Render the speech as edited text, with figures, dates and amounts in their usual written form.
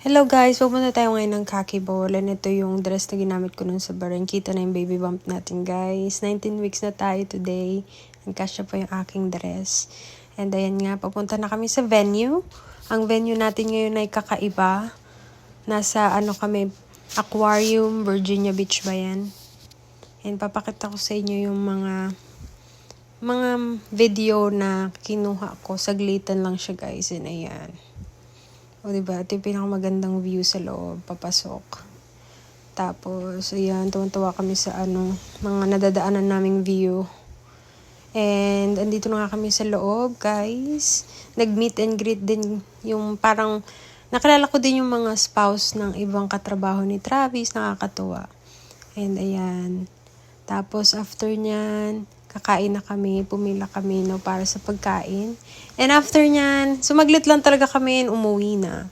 Hello guys, pupunta tayo ngayon ng Kaki Bowl and ito yung dress na ginamit ko nun sa barang. Kita na yung baby bump natin guys. 19 weeks na tayo today. Nagkasya pa yung aking dress. And ayan nga, papunta na kami sa venue. Ang venue natin ngayon ay kakaiba. Nasa aquarium, Virginia Beach ba yan? And papakita ko sa inyo yung mga video na kinuha ko. Saglitan lang siya guys. And ayan. O diba, ito yung pinakamagandang view sa loob, papasok. Tapos, ayan, tuwan-tuwa kami sa mga nadadaanan naming view. And, andito na nga kami sa loob, guys. Nag-meet and greet din yung parang, nakilala ko din yung mga spouse ng ibang katrabaho ni Travis, nakakatuwa. And, ayan. Tapos, after nyan, kakain na kami, pumila kami para sa pagkain. And after nyan, sumaglit lang talaga kami and umuwi na.